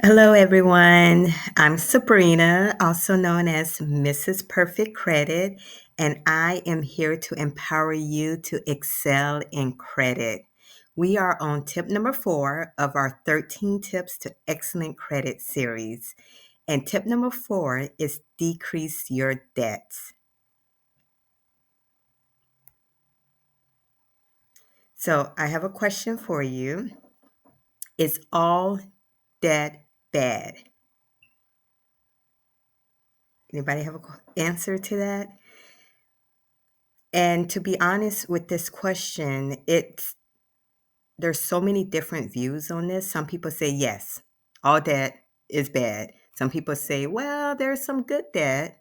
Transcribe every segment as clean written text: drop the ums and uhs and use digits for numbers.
Hello, everyone. I'm Sabrina, also known as Mrs. Perfect Credit, and I am here to empower you to excel in credit. We are on tip number 4 of our 13 Tips to Excellent Credit series. And tip number 4 is decrease your debts. So I have a question for you. Is all debt bad? Anybody have an answer to that? And to be honest with this question, there's so many different views on this. Some people say yes, all debt is bad. Some people say, well, there's some good debt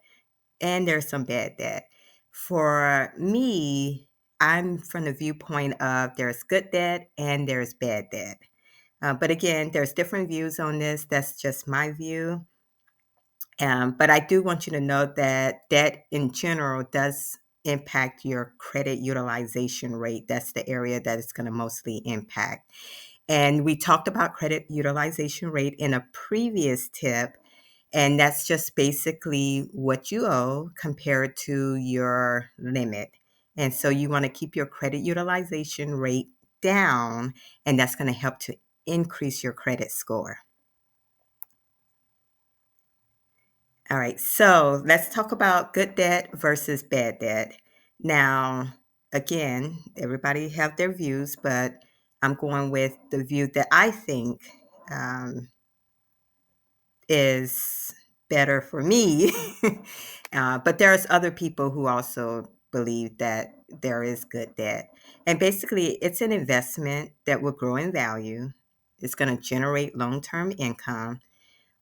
and there's some bad debt. For me, I'm from the viewpoint of there's good debt and there's bad debt. But again, there's different views on this. That's just my view. But I do want you to know that debt in general does impact your credit utilization rate. That's the area that it's going to mostly impact. And we talked about credit utilization rate in a previous tip, and that's just basically what you owe compared to your limit. And so you want to keep your credit utilization rate down, and that's going to help to increase your credit score. All right, so let's talk about good debt versus bad debt. Now, again, everybody have their views, but I'm going with the view that I think um, is better for me. But there's other people who also believe that there is good debt. And basically, it's an investment that will grow in value. It's going to generate long-term income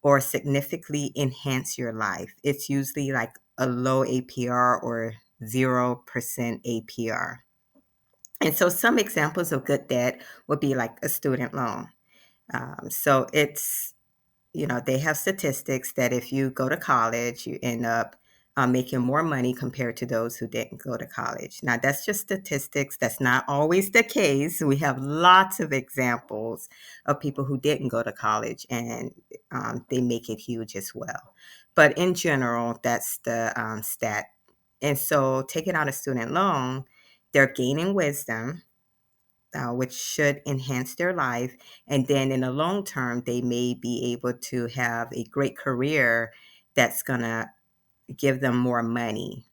or significantly enhance your life. It's usually like a low APR or 0% APR. And so some examples of good debt would be like a student loan. So it's, they have statistics that if you go to college, you end up making more money compared to those who didn't go to college. Now, that's just statistics. That's not always the case. We have lots of examples of people who didn't go to college and they make it huge as well. But in general, that's the stat. And so, taking out a student loan, they're gaining wisdom, which should enhance their life. And then in the long term, they may be able to have a great career that's going to give them more money.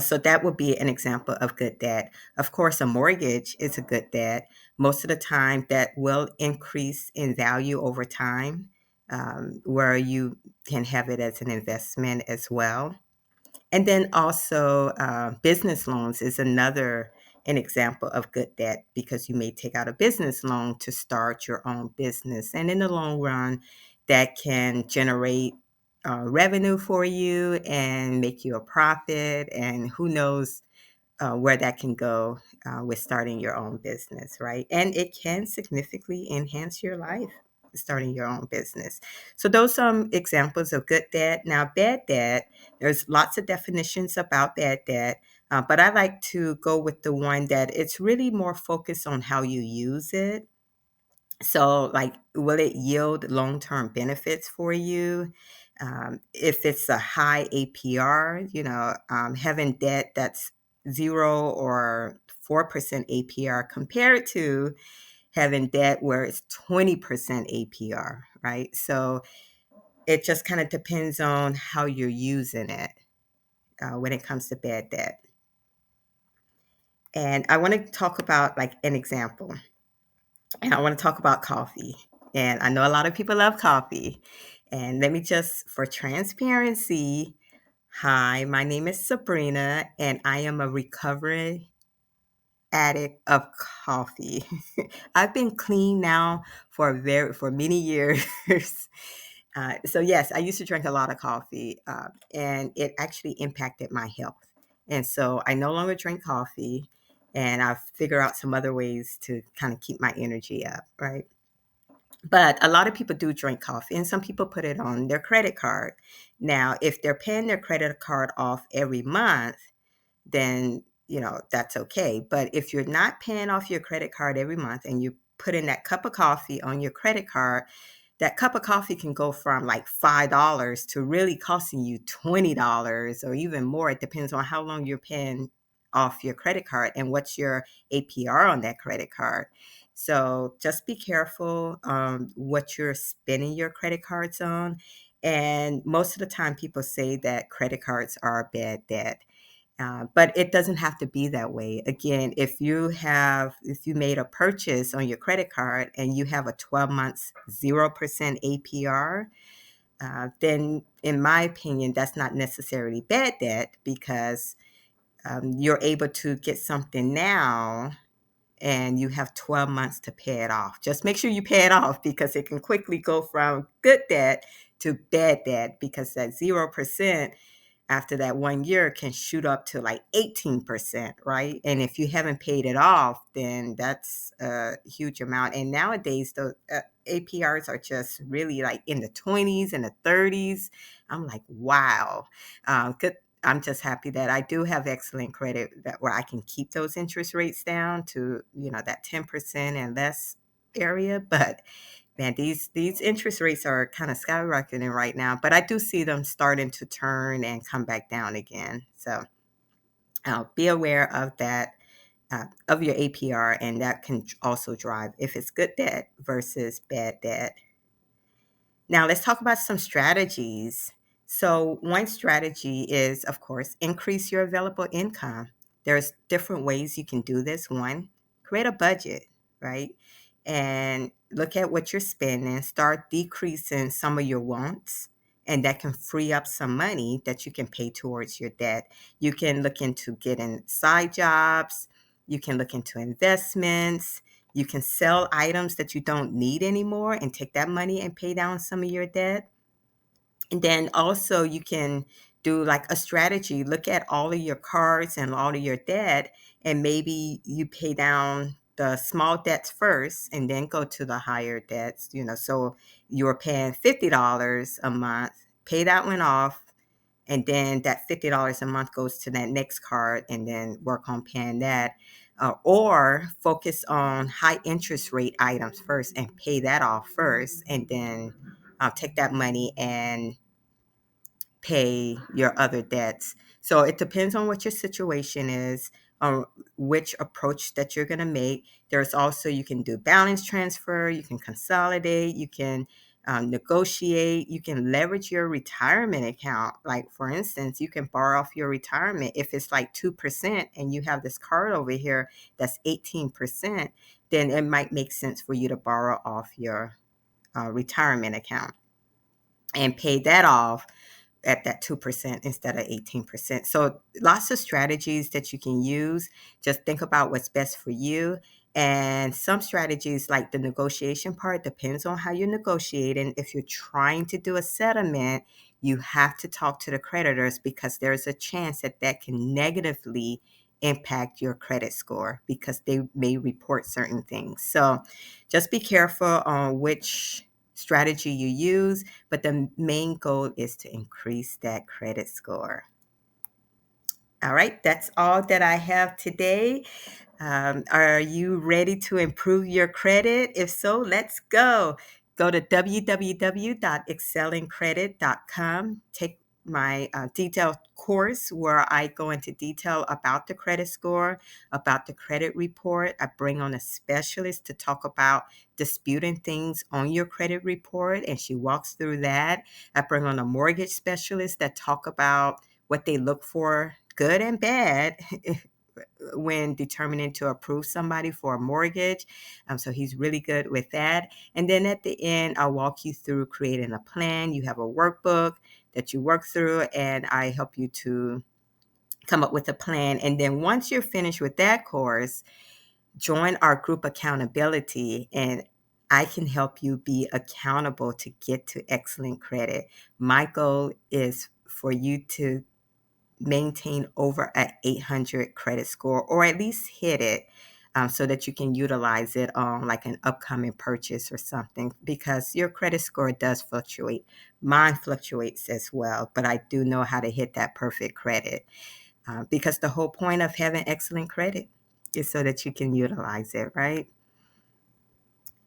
So that would be an example of good debt. Of course, a mortgage is a good debt. Most of the time, that will increase in value over time, where you can have it as an investment as well. And then also, business loans is another an example of good debt because you may take out a business loan to start your own business. And in the long run, that can generate revenue for you and make you a profit. And who knows where that can go with starting your own business, right? And it can significantly enhance your life starting your own business. So those are some examples of good debt. Now, bad debt, there's lots of definitions about bad debt, but I like to go with the one that it's really more focused on how you use it. So, like, will it yield long term benefits for you? If it's a high APR, having debt that's 0 or 4% APR compared to having debt where it's 20% APR, right? So, it just kind of depends on how you're using it when it comes to bad debt. And I want to talk about like an example. And I want to talk about coffee. And I know a lot of people love coffee. And let me just, for transparency, hi, my name is Sabrina, and I am a recovery addict of coffee. I've been clean now for many years. So yes, I used to drink a lot of coffee, and it actually impacted my health. And so I no longer drink coffee, and I've figured out some other ways to kind of keep my energy up, right? But a lot of people do drink coffee, and some people put it on their credit card. Now, if they're paying their credit card off every month, then that's okay. But if you're not paying off your credit card every month and you put in that cup of coffee on your credit card, that cup of coffee can go from like $5 to really costing you $20 or even more. It depends on how long you're paying off your credit card and what's your APR on that credit card. So just be careful what you're spending your credit cards on. And most of the time, people say that credit cards are bad debt. But it doesn't have to be that way. Again, if you made a purchase on your credit card and you have a 12 months 0% APR, then in my opinion, that's not necessarily bad debt because you're able to get something now and you have 12 months to pay it off. Just make sure you pay it off because it can quickly go from good debt to bad debt because that 0% after that 1 year can shoot up to like 18%, right? And if you haven't paid it off, then that's a huge amount. And nowadays, the APRs are just really like in the 20s and the 30s. I'm like, wow. Good. I'm just happy that I do have excellent credit that where I can keep those interest rates down to, that 10% and less area. But man, these interest rates are kind of skyrocketing right now, but I do see them starting to turn and come back down again. So be aware of that, of your APR, and that can also drive if it's good debt versus bad debt. Now, let's talk about some strategies. So, one strategy is, of course, increase your available income. There's different ways you can do this. One, create a budget, right? And look at what you're spending, start decreasing some of your wants, and that can free up some money that you can pay towards your debt. You can look into getting side jobs, you can look into investments, you can sell items that you don't need anymore and take that money and pay down some of your debt. And then also you can do like a strategy, look at all of your cards and all of your debt, and maybe you pay down the small debts first and then go to the higher debts, so you're paying $50 a month, pay that one off, and then that $50 a month goes to that next card and then work on paying that. Or focus on high interest rate items first and pay that off first, and then take that money and pay your other debts. So it depends on what your situation is, on which approach that you're going to make. There's also, you can do balance transfer, you can consolidate, you can negotiate, you can leverage your retirement account. Like, for instance, you can borrow off your retirement. If it's like 2% and you have this card over here that's 18%, then it might make sense for you to borrow off your retirement account and pay that off at that 2% instead of 18%. So lots of strategies that you can use. Just think about what's best for you. And some strategies like the negotiation part depends on how you're negotiating. If you're trying to do a settlement, you have to talk to the creditors because there's a chance that that can negatively impact your credit score because they may report certain things. So just be careful on which strategy you use, but the main goal is to increase that credit score. All right, that's all that I have today. Are you ready to improve your credit? If so, let's go. Go to www.excellingcredit.com. Take my detailed course where I go into detail about the credit score, about the credit report. I bring on a specialist to talk about disputing things on your credit report, and she walks through that. I bring on a mortgage specialist that talk about what they look for, good and bad, when determining to approve somebody for a mortgage. So he's really good with that. And then at the end, I'll walk you through creating a plan. You have a workbook that you work through, and I help you to come up with a plan. And then once you're finished with that course, join our group accountability, and I can help you be accountable to get to excellent credit. My goal is for you to maintain over an 800 credit score, or at least hit it, so that you can utilize it on like an upcoming purchase or something, because your credit score does fluctuate. Mine fluctuates as well, but I do know how to hit that perfect credit, because the whole point of having excellent credit is so that you can utilize it, right?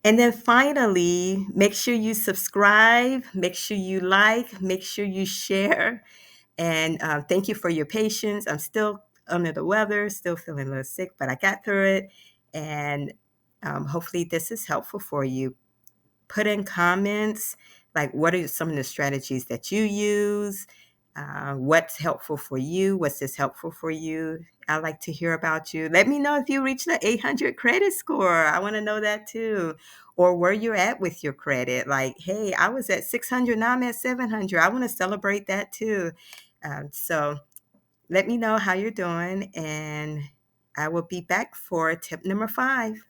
And then finally, make sure you subscribe, make sure you like, make sure you share. And thank you for your patience. I'm still under the weather, still feeling a little sick, but I got through it. And hopefully, this is helpful for you. Put in comments like what are some of the strategies that you use, what's helpful for you, what's this helpful for you. I like to hear about you. Let me know if you reach the 800 credit score. I want to know that too, or where you're at with your credit. Like, hey, I was at 600, now I'm at 700. I want to celebrate that too. So let me know how you're doing, and I will be back for tip number 5.